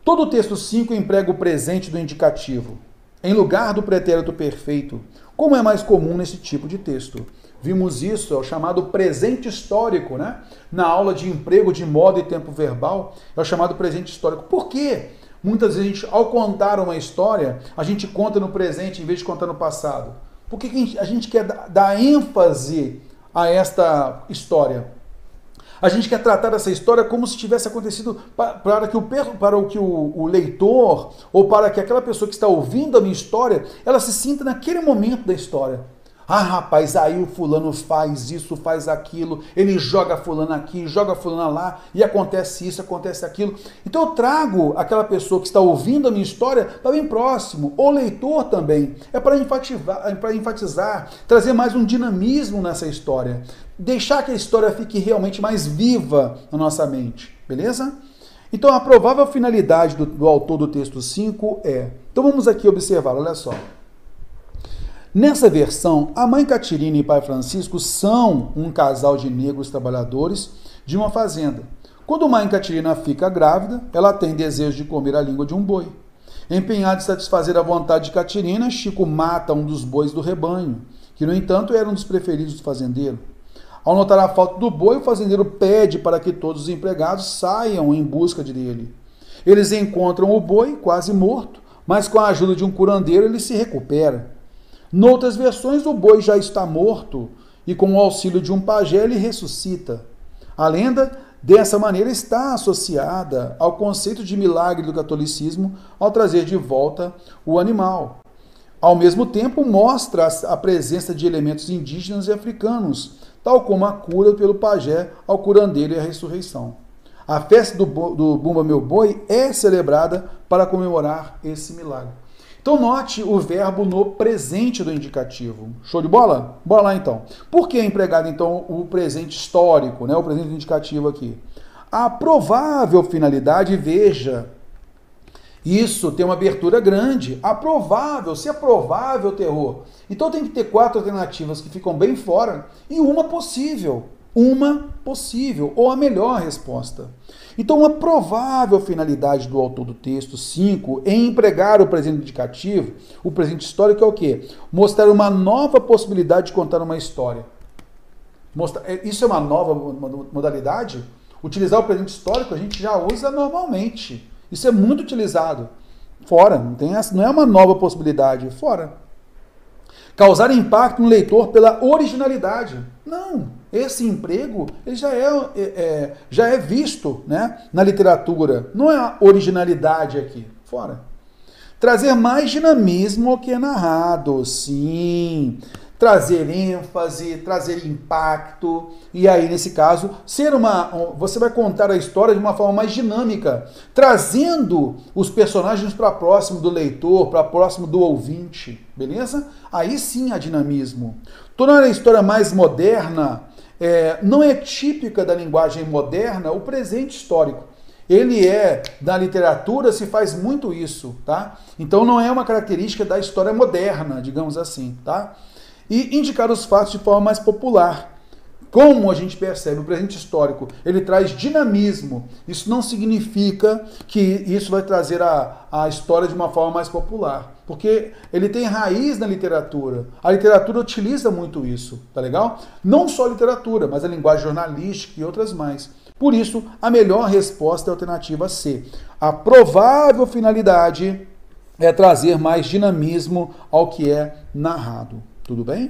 Todo o texto 5 emprega o presente do indicativo, em lugar do pretérito perfeito, como é mais comum nesse tipo de texto. Vimos isso, é o chamado presente histórico, né? Na aula de emprego de modo e tempo verbal, é o chamado presente histórico. Por quê? Muitas vezes, ao contar uma história, a gente conta no presente em vez de contar no passado. Por que a gente quer dar ênfase a esta história? A gente quer tratar essa história como se tivesse acontecido para que o leitor, ou para que aquela pessoa que está ouvindo a minha história, ela se sinta naquele momento da história. Ah, rapaz, aí o fulano faz isso, faz aquilo, ele joga fulano aqui, joga fulano lá, e acontece isso, acontece aquilo. Então eu trago aquela pessoa que está ouvindo a minha história para bem próximo, o leitor também. É para enfatizar, trazer mais um dinamismo nessa história, deixar que a história fique realmente mais viva na nossa mente, beleza? Então a provável finalidade do autor do texto 5 é... Então vamos aqui observar, olha só. Nessa versão, a mãe Catirina e pai Francisco são um casal de negros trabalhadores de uma fazenda. Quando mãe Catirina fica grávida, ela tem desejo de comer a língua de um boi. Empenhado em satisfazer a vontade de Catirina, Chico mata um dos bois do rebanho, que, no entanto, era um dos preferidos do fazendeiro. Ao notar a falta do boi, o fazendeiro pede para que todos os empregados saiam em busca dele. Eles encontram o boi quase morto, mas com a ajuda de um curandeiro ele se recupera. Noutras versões, o boi já está morto e, com o auxílio de um pajé, ele ressuscita. A lenda, dessa maneira, está associada ao conceito de milagre do catolicismo ao trazer de volta o animal. Ao mesmo tempo, mostra a presença de elementos indígenas e africanos, tal como a cura pelo pajé ao curandeiro e a ressurreição. A festa do Bumba Meu Boi é celebrada para comemorar esse milagre. Então note o verbo no presente do indicativo. Show de bola? Bora lá então. Por que é empregado então o presente histórico, né? O presente do indicativo aqui? A provável finalidade, veja, isso tem uma abertura grande. A provável, se é provável, terror. Então tem que ter 4 alternativas que ficam bem fora e uma possível. Uma possível, ou a melhor resposta. Então, uma provável finalidade do autor do texto 5 em empregar o presente indicativo, o presente histórico é o quê? Mostrar uma nova possibilidade de contar uma história. Isso é uma nova modalidade? Utilizar o presente histórico a gente já usa normalmente. Isso é muito utilizado. Fora, não é uma nova possibilidade, fora. Causar impacto no leitor pela originalidade. Não, esse emprego ele já é visto, né, na literatura. Não é a originalidade aqui, fora. Trazer mais dinamismo ao que é narrado, sim. Trazer ênfase, trazer impacto. E aí, nesse caso, você vai contar a história de uma forma mais dinâmica, trazendo os personagens para próximo do leitor, para próximo do ouvinte, beleza? Aí sim há dinamismo. Tornar a história mais moderna não é típica da linguagem moderna o presente histórico. Ele da literatura se faz muito isso, tá? Então não é uma característica da história moderna, digamos assim, tá? E indicar os fatos de forma mais popular. Como a gente percebe, o presente histórico, ele traz dinamismo. Isso não significa que isso vai trazer a história de uma forma mais popular. Porque ele tem raiz na literatura. A literatura utiliza muito isso, tá legal? Não só a literatura, mas a linguagem jornalística e outras mais. Por isso, a melhor resposta é a alternativa C. A provável finalidade é trazer mais dinamismo ao que é narrado. Tudo bem?